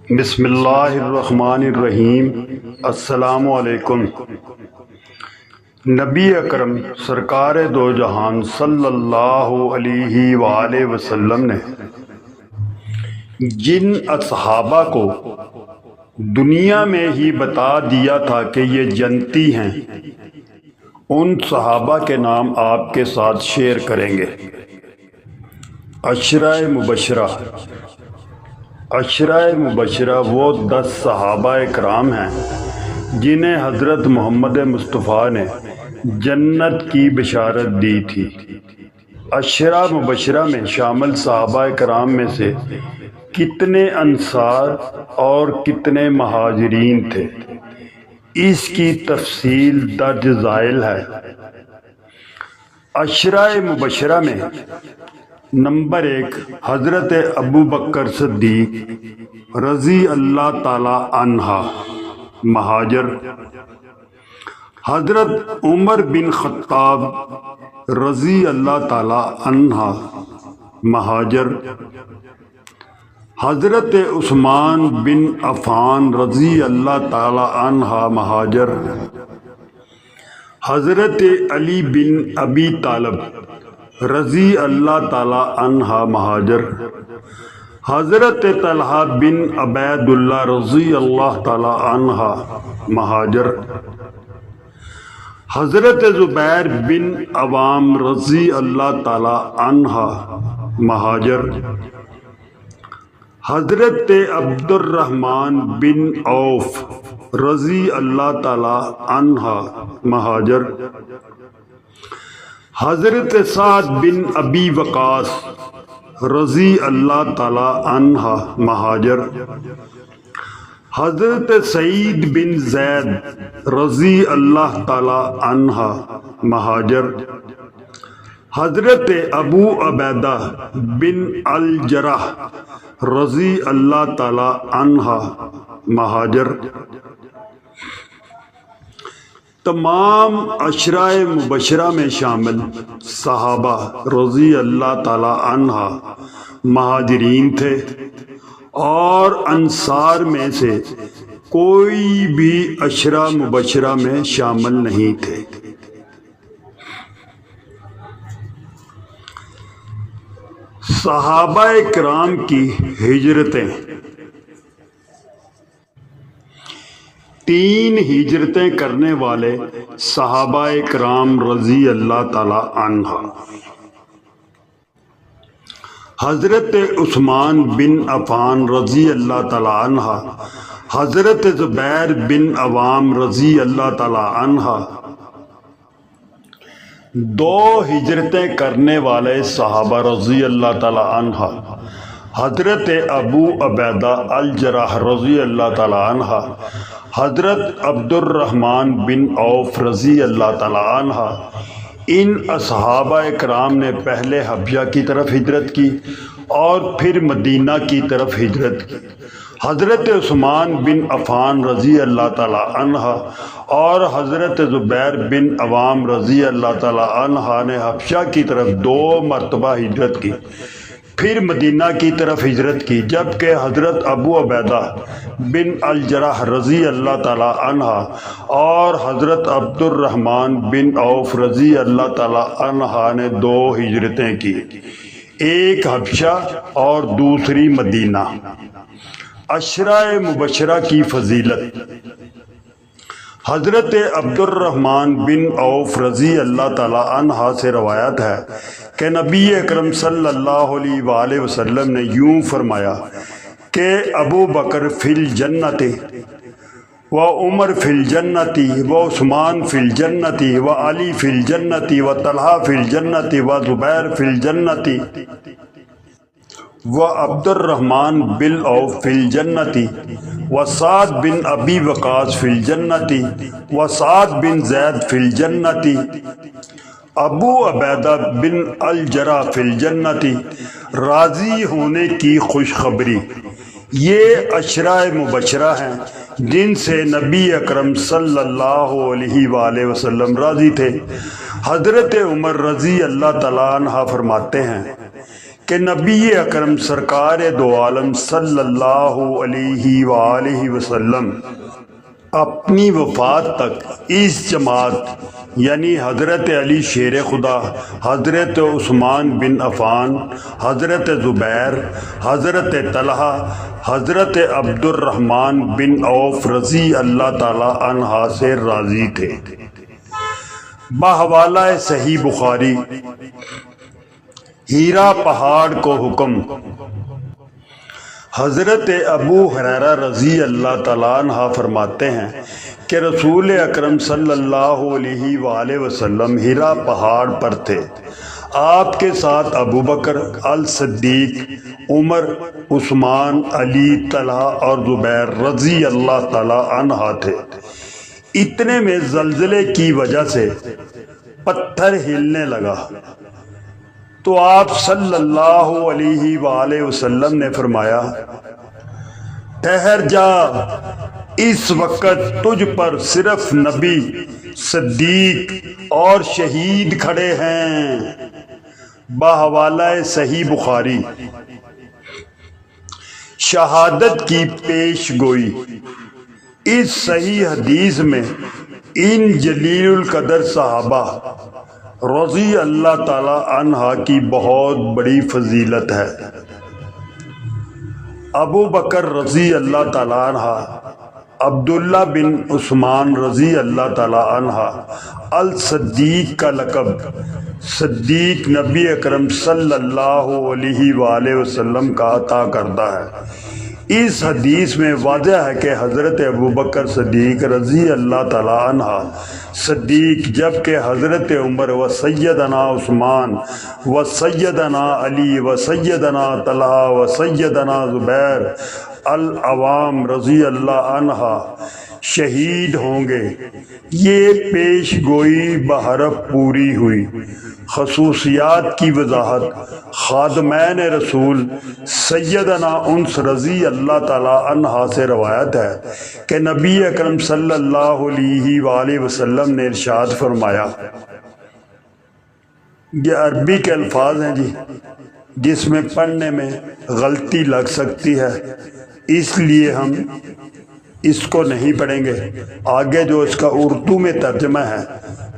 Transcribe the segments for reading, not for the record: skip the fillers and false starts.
بسم اللہ الرحمن الرحیم۔ السلام علیکم۔ نبی اکرم سرکار دو جہان صلی اللہ علیہ وآلہ وسلم نے جن اصحابہ کو دنیا میں ہی بتا دیا تھا کہ یہ جنتی ہیں، ان صحابہ کے نام آپ کے ساتھ شیئر کریں گے۔ عشرہ مبشرہ وہ 10 صحابہ کرام ہیں جنہیں حضرت محمد مصطفیٰ نے جنت کی بشارت دی تھی۔ عشرہ مبشرہ میں شامل صحابہ کرام میں سے کتنے انصار اور کتنے مہاجرین تھے، اس کی تفصیل درج ذیل ہے۔ عشرہ مبشرہ میں نمبر 1 حضرت ابو بکر صدیق رضی اللہ تعالی عنہ مہاجر، حضرت عمر بن خطاب رضی اللہ تعالی عنہ مہاجر، حضرت عثمان بن عفان رضی اللہ تعالی عنہ مہاجر، حضرت علی بن ابی طالب رضی اللہ تعالی عنہ مہاجر، حضرت طلحہ بن عبید اللہ رضی اللہ تعالی عنہ مہاجر، حضرت زبیر بن عوام رضی اللہ تعالی عنہ مہاجر، حضرت عبد الرحمن بن عوف رضی اللہ تعالی عنہ مہاجر، حضرت سعد بن ابی وقاص رضی اللہ تعالی عنہ مہاجر، حضرت سعید بن زید رضی اللہ تعالی عنہ مہاجر، حضرت ابو عبیدہ بن الجرح رضی اللہ تعالی عنہ مہاجر۔ تمام عشرہ مبشرہ میں شامل صحابہ رضی اللہ تعالی عنہ مہاجرین تھے، اور انصار میں سے کوئی بھی عشرہ مبشرہ میں شامل نہیں تھے۔ صحابہ کرام کی ہجرتیں، 3 ہجرتیں کرنے والے صحابہ کرام رضی اللہ تعالی عنہ: حضرت عثمان بن عفان رضی اللہ تعالی عنہ، حضرت زبیر بن عوام رضی اللہ تعالی عنہ۔ 2 ہجرتیں کرنے والے صحابہ رضی اللہ تعالی عنہ: حضرت ابو عبیدہ الجرح رضی اللہ تعالی عنہ، حضرت عبد الرحمن بن عوف رضی اللہ تعالی عنہ۔ ان اصحابہ کرام نے پہلے حبشہ کی طرف ہجرت کی اور پھر مدینہ کی طرف ہجرت کی۔ حضرت عثمان بن عفان رضی اللہ تعالی عنہ اور حضرت زبیر بن عوام رضی اللہ تعالی عنہ نے حبشہ کی طرف 2 مرتبہ ہجرت کی، پھر مدینہ کی طرف ہجرت کی، جبکہ حضرت ابو عبیدہ بن الجرح رضی اللہ تعالی عنہ اور حضرت عبد الرحمن بن عوف رضی اللہ تعالی عنہ نے 2 ہجرتیں کی، ایک حبشہ اور دوسری مدینہ۔ عشرہ مبشرہ کی فضیلت: حضرت عبد الرحمن بن عوف رضی اللہ تعالی عنہ سے روایت ہے کہ نبی اکرم صلی اللہ علیہ وآلہ وسلم نے یوں فرمایا کہ ابو بکر فی الجنت و عمر فی الجنت و عثمان فی الجنت و علی فی الجنت و طلحہ فی الجنت و زبیر فی الجنت و عبد الرحمن بن عوف فی الجنت و سعد بن ابی وقاص فی الجنت و سعد بن زید فی الجنت، ابو عبیدہ بن الجرح فی الجنت، راضی ہونے کی خوشخبری۔ یہ عشرہ مبشرہ ہیں جن سے نبی اکرم صلی اللہ علیہ وآلہ وسلم راضی تھے۔ حضرت عمر رضی اللہ تعالیٰ عنہ فرماتے ہیں کہ کہ نبی اکرم سرکار دو عالم صلی اللہ علیہ وآلہ وسلم اپنی وفات تک اس جماعت یعنی حضرت علی شیر خدا، حضرت عثمان بن عفان، حضرت زبیر، حضرت طلحہ، حضرت عبد الرحمن بن عوف رضی اللہ تعالی عنہ سے راضی تھے۔ بحوالہ صحیح بخاری، ہیرا پہاڑ کو حکم۔ حضرت ابو ہریرہ رضی اللہ تعالیٰ عنہ فرماتے ہیں کہ رسول اکرم صلی اللہ علیہ وآلہ وسلم ہیرا پہاڑ پر تھے۔ آپ کے ساتھ ابو بکر الصدیق، عمر، عثمان، علی، طلحہ اور زبیر رضی اللہ تعالیٰ عنہ تھے۔ اتنے میں زلزلے کی وجہ سے پتھر ہلنے لگا تو آپ صلی اللہ علیہ وآلہ وسلم نے فرمایا، ٹھہر جا، اس وقت تجھ پر صرف نبی، صدیق اور شہید کھڑے ہیں۔ بحوالہ صحیح بخاری۔ شہادت کی پیش گوئی۔ اس صحیح حدیث میں ان جلیل القدر صحابہ رضی اللہ تعالی عنہ کی بہت بڑی فضیلت ہے۔ ابو بکر رضی اللہ تعالی عنہ، عبداللہ بن عثمان رضی اللہ تعالی عنہ، الصدیق کا لقب صدیق نبی اکرم صلی اللہ علیہ وآلہ وسلم کا عطا کردہ ہے۔ اس حدیث میں واضح ہے کہ حضرت ابو بکر صدیق رضی اللہ تعالی عنہ صدیق، جبکہ حضرت عمر و سیدنا عثمان و سیدنا علی و سیدنا طلحہ و سیدنا زبیر العوام رضی اللہ عنہ شہید ہوں گے۔ یہ پیش گوئی بحرف پوری ہوئی۔ خصوصیات کی وضاحت۔ خادمین رسول سیدنا انس رضی اللہ تعالی عنہ سے روایت ہے کہ نبی اکرم صلی اللہ علیہ وآلہ وسلم نے ارشاد فرمایا، یہ عربی کے الفاظ ہیں جی، جس میں پڑھنے میں غلطی لگ سکتی ہے، اس لیے ہم اس کو نہیں پڑھیں گے۔ آگے جو اس کا اردو میں ترجمہ ہے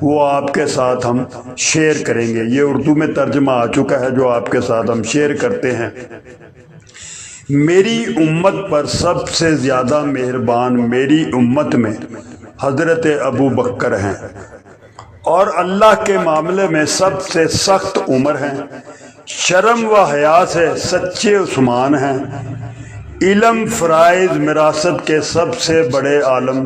وہ آپ کے ساتھ ہم شیئر کریں گے۔ یہ اردو میں ترجمہ آ چکا ہے جو آپ کے ساتھ ہم شیئر کرتے ہیں۔ میری امت پر سب سے زیادہ مہربان میری امت میں حضرت ابو بکر ہیں، اور اللہ کے معاملے میں سب سے سخت عمر ہیں، شرم و حیا سے سچے عثمان ہیں، علم فرائض وراثت کے سب سے بڑے عالم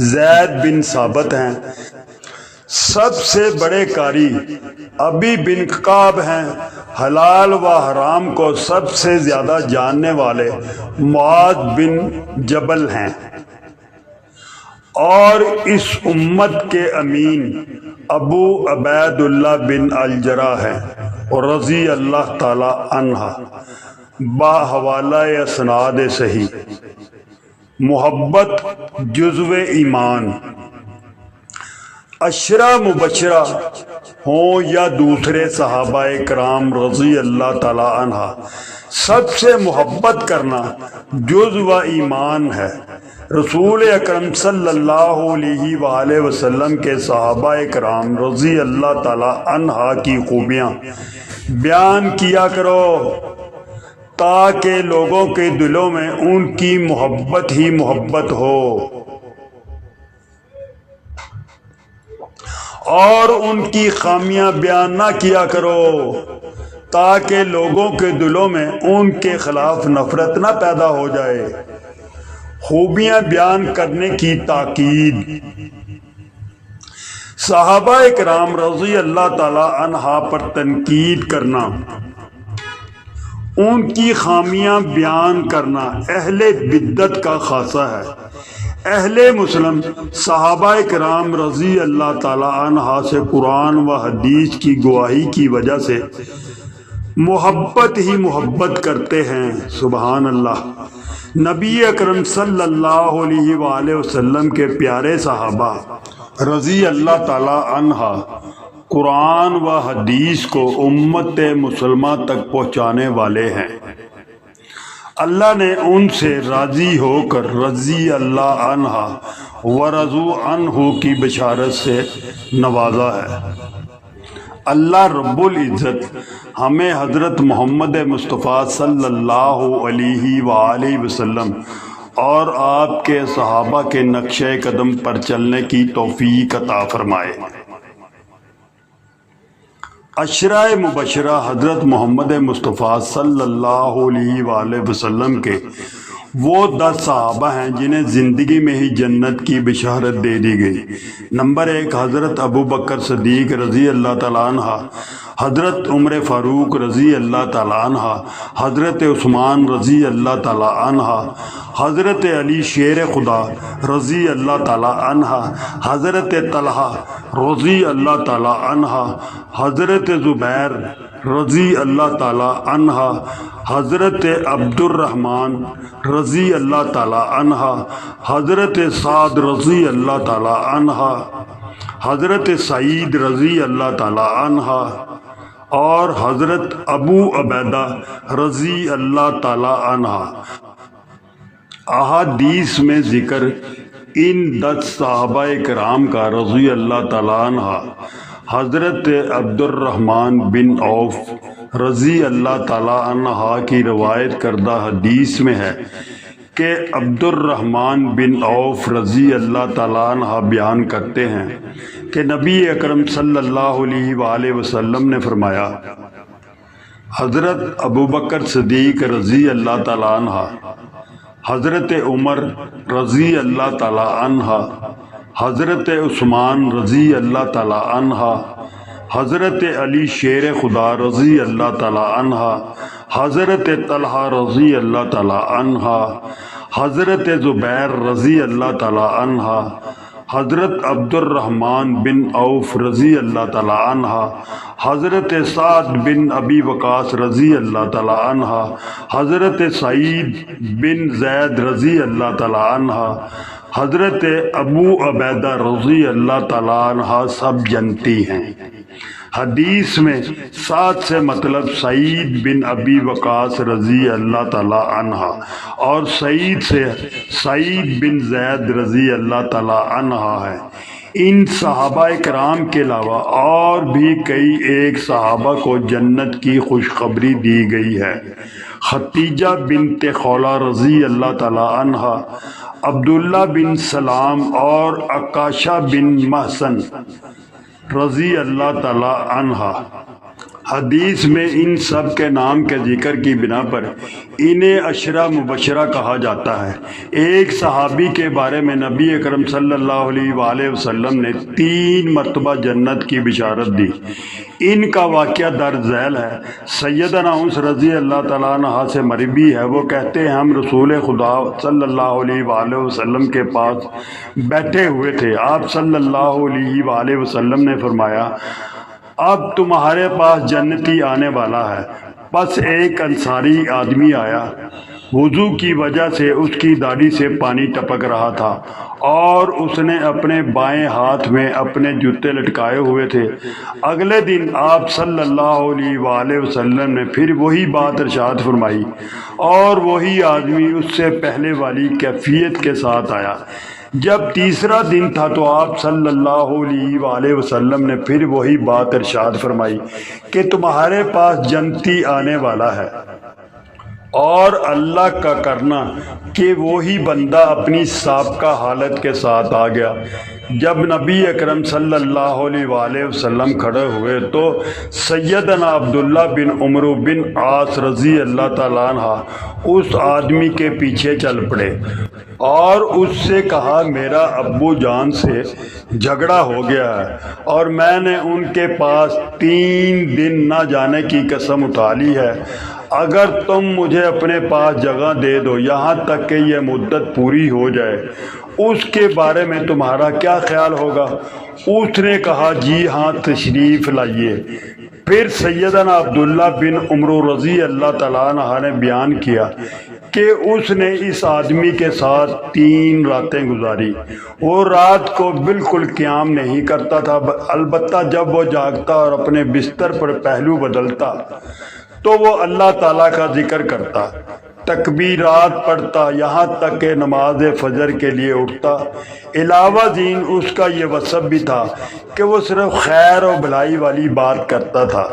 زید بن ثابت ہیں، سب سے بڑے قاری ابی بن کعب ہیں، حلال و حرام کو سب سے زیادہ جاننے والے معاذ بن جبل ہیں، اور اس امت کے امین ابو عبید اللہ بن الجراح ہیں رضی اللہ تعالی عنہ۔ باحوالہ اسناد صحیح۔ محبت جزو ایمان۔ عشرہ مبشرہ ہوں یا دوسرے صحابہ کرام رضی اللہ تعالی عنہ، سب سے محبت کرنا جزو ایمان ہے۔ رسول اکرم صلی اللہ علیہ وآلہ وسلم کے صحابہ کرام رضی اللہ تعالی عنہ کی خوبیاں بیان کیا کرو تاکہ لوگوں کے دلوں میں ان کی محبت ہی محبت ہو، اور ان کی خامیاں بیان نہ کیا کرو تاکہ لوگوں کے دلوں میں ان کے خلاف نفرت نہ پیدا ہو جائے۔ خوبیاں بیان کرنے کی تاکید۔ صحابہ کرام رضی اللہ تعالی عنہ پر تنقید کرنا، ان کی خامیاں بیان کرنا اہل بدعت کا خاصہ ہے۔ اہل مسلم صحابہ کرام رضی اللہ تعالی عنہ سے قرآن و حدیث کی گواہی کی وجہ سے محبت ہی محبت کرتے ہیں۔ سبحان اللہ۔ نبی اکرم صلی اللہ علیہ وآلہ وسلم کے پیارے صحابہ رضی اللہ تعالی عنہ قرآن و حدیث کو امت مسلمہ تک پہنچانے والے ہیں۔ اللہ نے ان سے راضی ہو کر رضی اللہ عنہ و رضوا عنہ کی بشارت سے نوازا ہے۔ اللہ رب العزت ہمیں حضرت محمد مصطفیٰ صلی اللہ علیہ وآلہ وسلم اور آپ کے صحابہ کے نقشہ قدم پر چلنے کی توفیق عطا فرمائے۔ عشرہ مبشرہ حضرت محمد مصطفیٰ صلی اللہ علیہ وآلہ وسلم کے وہ 10 صحابہ ہیں جنہیں زندگی میں ہی جنت کی بشارت دے دی گئی۔ نمبر 1 حضرت ابو بکر صدیق رضی اللہ تعالیٰ عنہ، حضرت عمر فاروق رضی اللہ تعالیٰ عنہ، حضرت عثمان رضی اللہ تعالیٰ عنہ، حضرت علی شیر خدا رضی اللہ تعالیٰ عنہ، حضرت طلحہ رضی اللہ تعالیٰ عنہ، حضرت زبیر رضی اللہ تعالیٰ عنہ، حضرت عبد الرحمن رضی اللہ تعالیٰ عنہ، حضرت سعد رضی اللہ تعالیٰ عنہ، حضرت سعید رضی اللہ تعالیٰ عنہ اور حضرت ابو عبیدہ رضی اللہ تعالیٰ عنہ۔ احادیث میں ذکر ان 10 صحابہ کرام کا رضی اللہ تعالیٰ عنہ حضرت عبد الرحمن بن عوف رضی اللہ تعالیٰ عنہ کی روایت کردہ حدیث میں ہے کہ عبد الرحمن بن عوف رضی اللہ تعالیٰ عنہ بیان کرتے ہیں کہ نبی اکرم صلی اللہ علیہ وآلہ وسلم نے فرمایا، حضرت ابو بکر صدیق رضی اللہ تعالیٰ عنہ، حضرت عمر رضی اللہ تعالیٰ عنہ، حضرت عثمان رضی اللہ تعالیٰ عنہ، حضرت علی شیر خدا رضی اللہ تعالیٰ عنہ، حضرت طلحہ رضی اللہ تعالیٰ عنہ، حضرت زبیر رضی اللہ تعالیٰ عنہ، حضرت عبد الرحمن بن عوف رضی اللہ تعالیٰ عنہ، حضرت سعد بن ابی وقاص رضی اللہ تعالیٰ عنہ، حضرت سعید بن زید رضی اللہ تعالیٰ عنہ، حضرت ابو عبیدہ رضی اللہ تعالیٰ عنہ سب جنتی ہیں۔ حدیث میں سعد سے مطلب سعید بن ابی وقاص رضی اللہ تعالیٰ عنہ اور سعید سے سعید بن زید رضی اللہ تعالیٰ عنہ ہے۔ ان صحابہ کرام کے علاوہ اور بھی کئی ایک صحابہ کو جنت کی خوشخبری دی گئی ہے۔ ختیجہ بنت خولہ رضی اللہ تعالیٰ عنہ، عبداللہ بن سلام اور عکاشہ بن محسن رضی اللہ تعالیٰ عنہ۔ حدیث میں ان سب کے نام کے ذکر کی بنا پر انہیں عشرہ مبشرہ کہا جاتا ہے۔ ایک صحابی کے بارے میں نبی اکرم صلی اللہ علیہ وآلہ وسلم نے 3 مرتبہ جنت کی بشارت دی۔ ان کا واقعہ درج ذیل ہے۔ سیدنا انس رضی اللہ تعالیٰ عنہ سے مروی ہے، وہ کہتے ہیں ہم رسول خدا صلی اللہ علیہ وآلہ وسلم کے پاس بیٹھے ہوئے تھے۔ آپ صلی اللہ علیہ وآلہ وسلم نے فرمایا، اب تمہارے پاس جنتی آنے والا ہے۔ پس ایک انصاری آدمی آیا، وضو کی وجہ سے اس کی داڑھی سے پانی ٹپک رہا تھا اور اس نے اپنے بائیں ہاتھ میں اپنے جوتے لٹکائے ہوئے تھے۔ اگلے دن آپ صلی اللہ علیہ وآلہ وسلم نے پھر وہی بات ارشاد فرمائی اور وہی آدمی اس سے پہلے والی کیفیت کے ساتھ آیا۔ جب تیسرا دن تھا تو آپ صلی اللہ علیہ وآلہ وسلم نے پھر وہی بات ارشاد فرمائی کہ تمہارے پاس جنتی آنے والا ہے۔ اور اللہ کا کرنا کہ وہی بندہ اپنی سابقہ حالت کے ساتھ آ گیا۔ جب نبی اکرم صلی اللہ علیہ وآلہ وسلم کھڑے ہوئے تو سیدنا عبداللہ بن عمرو بن عاص رضی اللہ تعالیٰ عنہ اس آدمی کے پیچھے چل پڑے اور اس سے کہا، میرا ابو جان سے جھگڑا ہو گیا ہے اور میں نے ان کے پاس 3 دن نہ جانے کی قسم اٹھا لی ہے۔ اگر تم مجھے اپنے پاس جگہ دے دو یہاں تک کہ یہ مدت پوری ہو جائے، اس کے بارے میں تمہارا کیا خیال ہوگا؟ اس نے کہا، جی ہاں، تشریف لائیے۔ پھر سیدنا عبداللہ بن عمرو رضی اللہ تعالیٰ عنہ نے بیان کیا کہ اس نے اس آدمی کے ساتھ 3 راتیں گزاری۔ وہ رات کو بالکل قیام نہیں کرتا تھا، البتہ جب وہ جاگتا اور اپنے بستر پر پہلو بدلتا تو وہ اللہ تعالیٰ کا ذکر کرتا، تکبیرات پڑھتا، یہاں تک کہ نماز فجر کے لیے اٹھتا۔ علاوہ ازیں اس کا یہ وصف بھی تھا کہ وہ صرف خیر و بھلائی والی بات کرتا تھا۔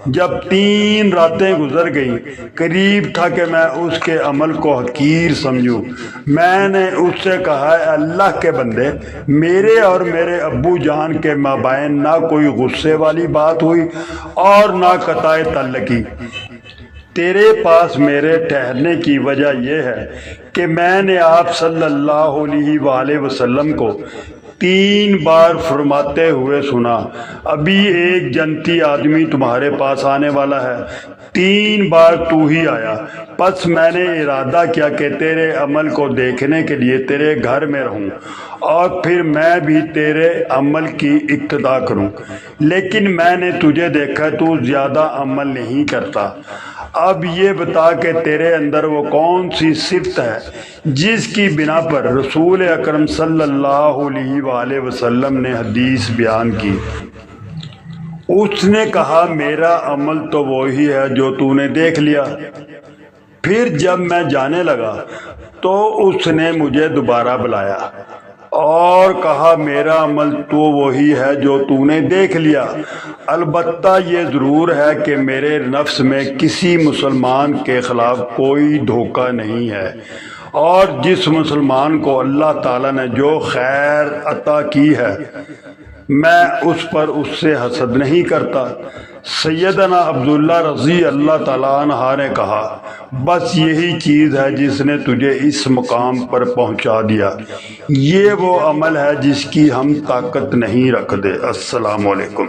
جب 3 راتیں گزر گئیں، قریب تھا کہ میں اس کے عمل کو حقیر سمجھوں۔ میں نے اس سے کہا، اے اللہ کے بندے، میرے اور میرے ابو جان کے مابین نہ کوئی غصے والی بات ہوئی اور نہ قطع تعلقی۔ تیرے پاس میرے ٹھہرنے کی وجہ یہ ہے کہ میں نے آپ صلی اللہ علیہ وآلہ وسلم کو 3 بار فرماتے ہوئے سنا، ابھی ایک جنتی آدمی تمہارے پاس آنے والا ہے۔ 3 بار تو ہی آیا، پس میں نے ارادہ کیا کہ تیرے عمل کو دیکھنے کے لیے تیرے گھر میں رہوں اور پھر میں بھی تیرے عمل کی اقتدا کروں، لیکن میں نے تجھے دیکھا تو زیادہ عمل نہیں کرتا۔ اب یہ بتا کہ تیرے اندر وہ کون سی صفت ہے جس کی بنا پر رسول اکرم صلی اللہ علیہ وآلہ وسلم نے حدیث بیان کی۔ اس نے کہا، میرا عمل تو وہی ہے جو تو نے دیکھ لیا۔ پھر جب میں جانے لگا تو اس نے مجھے دوبارہ بلایا اور کہا، میرا عمل تو وہی ہے جو تو نے دیکھ لیا، البتہ یہ ضرور ہے کہ میرے نفس میں کسی مسلمان کے خلاف کوئی دھوکہ نہیں ہے، اور جس مسلمان کو اللہ تعالیٰ نے جو خیر عطا کی ہے میں اس پر اس سے حسد نہیں کرتا۔ سیدنا عبداللہ رضی اللہ تعالیٰ عنہ نے کہا، بس یہی چیز ہے جس نے تجھے اس مقام پر پہنچا دیا، یہ وہ عمل ہے جس کی ہم طاقت نہیں رکھتے۔ السلام علیکم۔